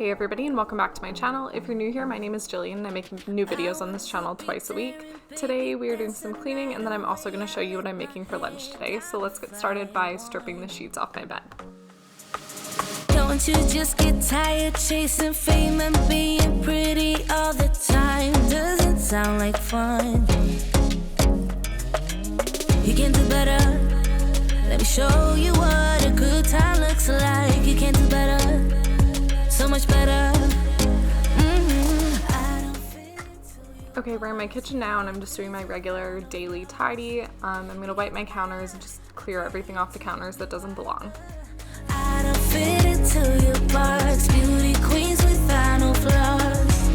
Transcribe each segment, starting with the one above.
Hey everybody, and welcome back to my channel. If you're new here, my name is Jillian and I make new videos on this channel twice a week. Today we are doing some cleaning, and then I'm also going to show you what I'm making for lunch today. So let's get started by stripping the sheets off my bed. Don't you just get tired chasing fame and being pretty all the time? Doesn't sound like fun. You can do better. Let me show you what a good time looks like. You can do better. So much better. Okay, we're in my kitchen now and I'm just doing my regular daily tidy. I'm going to wipe my counters and just clear everything off the counters that doesn't belong. I don't fit into your box. Beauty queens without no flaws.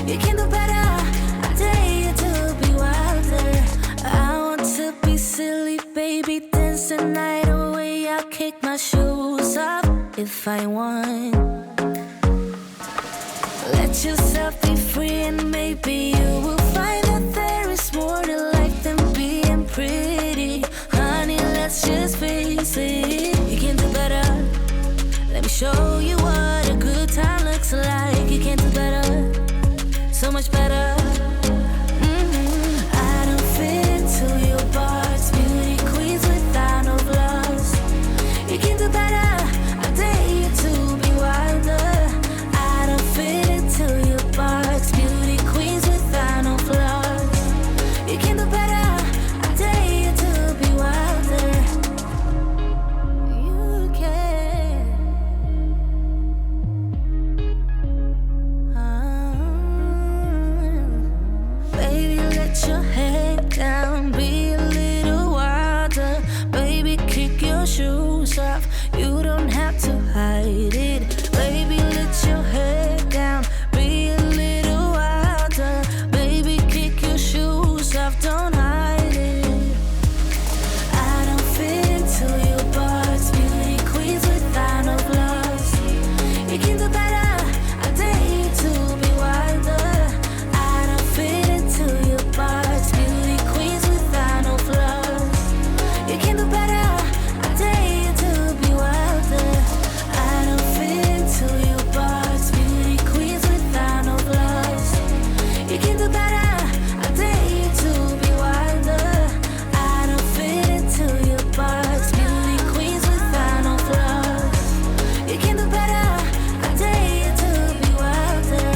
You can do better. I dare you to be wilder. I want to be silly, baby. Dance the night away. I'll kick my shoes off if I want. Let yourself be free and maybe you will find that there is more to life than being pretty. Honey, let's just face it. You can do better. Let me show you what a good time looks like. You can do better. So much better. I don't fit into your box. Beauty queens without no flaws. You can do better. I dare you to be wilder. I don't fit into your box. Beauty queens without no flaws. You can do better. I dare you to be wilder. You can. Baby, let your head down. Be a little wilder. Baby, kick your shoes off. You don't have to hide it. Baby, let your head down. Be a little wilder. Baby, kick your shoes off. Don't hide it. I don't fit into your box. Beauty queens without no flaws. You can do better. I dare you to be wilder. I don't fit into your box. Beauty queens without no flaws. You can do better. I dare you to be wilder. I don't fit into your box. Beauty queens without no flaws. You can do better. I dare you to be wilder. I don't fit into your box. Beauty queens without no flaws. You can do better. I dare you to be wilder.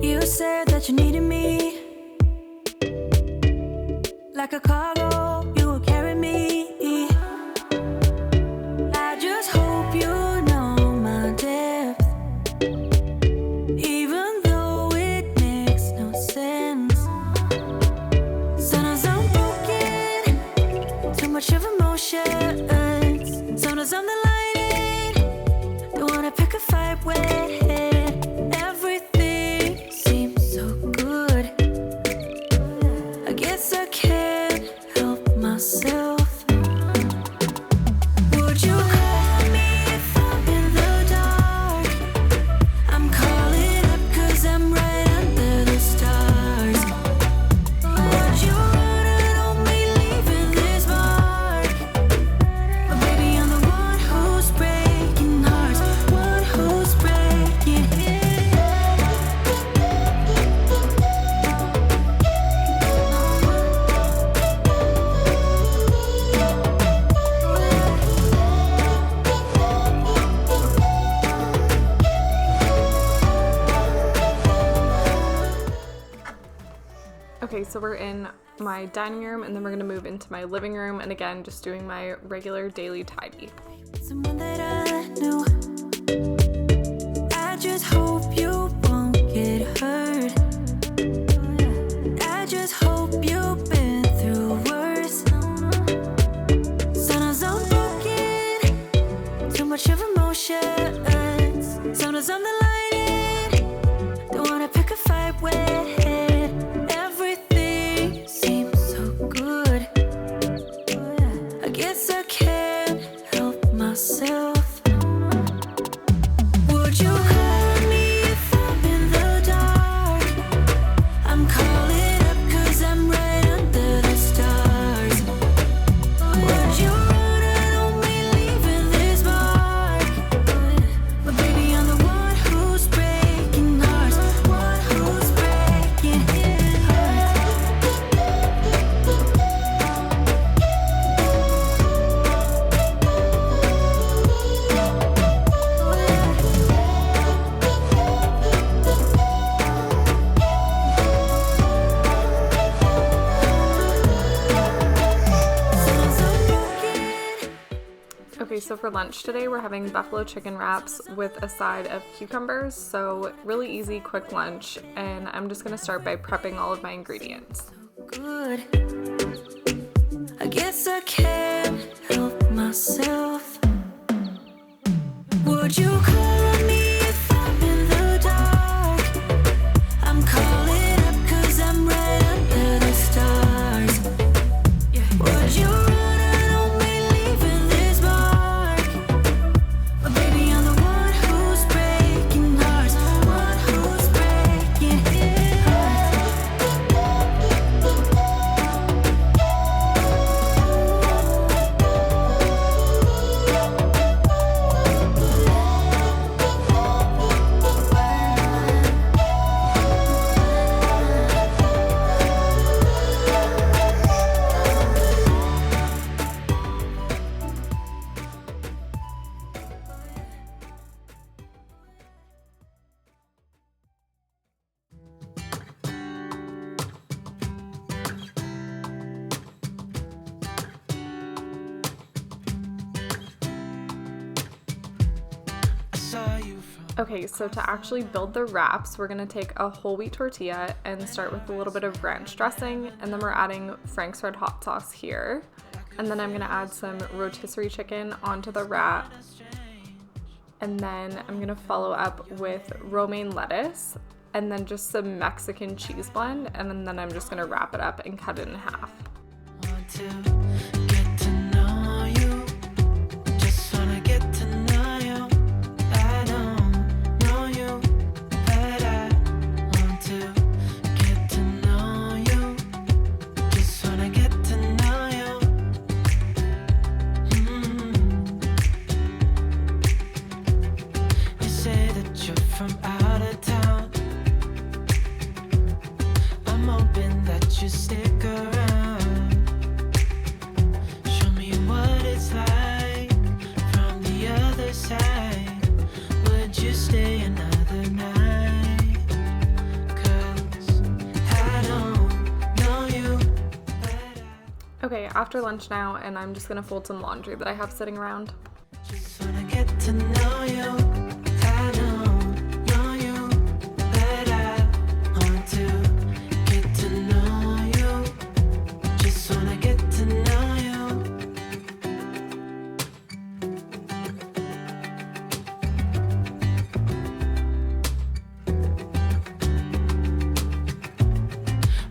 You said that you needed me like a cargo, you will carry me. I just hope you know my depth, even though it makes no sense. Sometimes I'm broken, too much of emotions. Sometimes I'm the lightning, don't wanna pick a fight with. Everything seems so good. I guess I can't help myself. Would you call me if I'm in the dark? I'm calling up 'cause I'm right under the stars. Would you run on me leaving this mark? But baby, I'm the one who's breaking hearts, one who's breaking. Okay, so we're in my dining room and then we're going to move into my living room, and again, just doing my regular daily tidy. Someone that I knew. I just hope you won't get hurt. I just hope you've been through worse. Sometimes I'm broken, too much of emotions. Sometimes I'm the lightning, don't wanna pick a fight with. Everything seems so good. I guess I can't help myself. so for lunch today we're having buffalo chicken wraps with a side of cucumbers, so really easy, quick lunch, and I'm just gonna start by prepping all of my ingredients. Good. I guess I can't help myself. Would you call me if I'm in the dark? I'm calling up 'cause I'm right under the stars. Would you run on me leaving this mark? But baby, I'm the one who's breaking hearts, one who's breaking Okay, so to actually build the wraps, we're gonna take a whole wheat tortilla and start with a little bit of ranch dressing, and then we're adding Frank's Red Hot Sauce here. And then I'm gonna add some rotisserie chicken onto the wrap. And then I'm gonna follow up with romaine lettuce, and then just some Mexican cheese blend, and then I'm just gonna wrap it up and cut it in half. Okay, after lunch now, and I'm just gonna fold some laundry that I have sitting around. Just wanna get to know you. I know you, but I want to get to know you. Just wanna get to know you.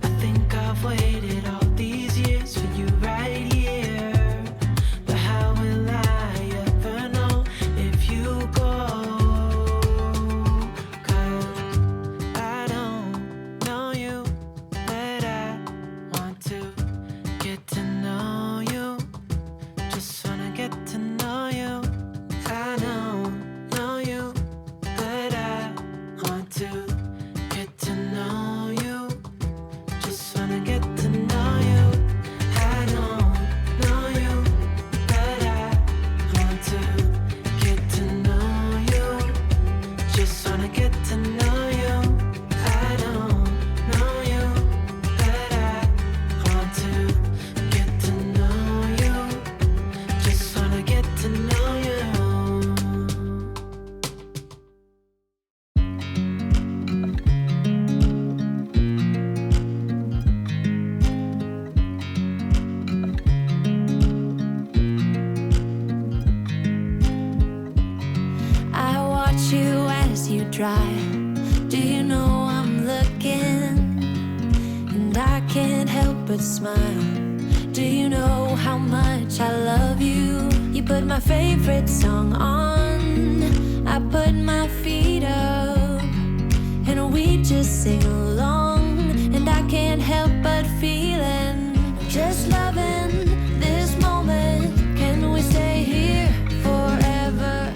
I think I've waited all these years for you right here, but how will I ever know if you go? 'Cause I don't know you, but I want to get to know you. Just wanna get to know you. I know you, but I want to get to know you. Just wanna get to know you. I don't know you, but I want to get to know you. Just wanna get to know you. I don't know you, but I want to get to know you. Just wanna get to know you. I watch you as you drive. Do you know I'm looking? And I can't help but smile. Do you know how much I love you? You put my favorite song on. I put my feet up, and we just sing along. And I can't help but feeling, just loving this moment. Can we stay here forever?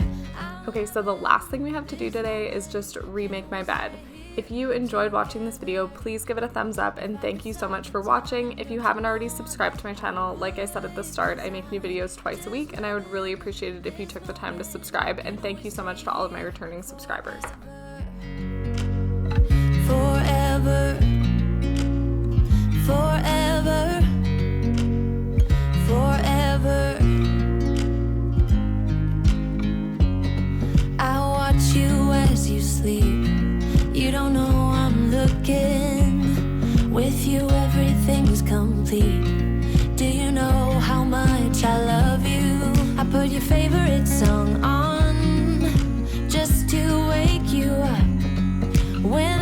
Okay, so the last thing we have to do today is just remake my bed. If you enjoyed watching this video, please give it a thumbs up, and thank you so much for watching. If you haven't already subscribed to my channel, like I said at the start, I make new videos twice a week, and I would really appreciate it if you took the time to subscribe, and thank you so much to all of my returning subscribers. Forever, forever, forever. You don't know I'm looking. With you everything's complete. Do you know how much I love you? I put your favorite song on just to wake you up when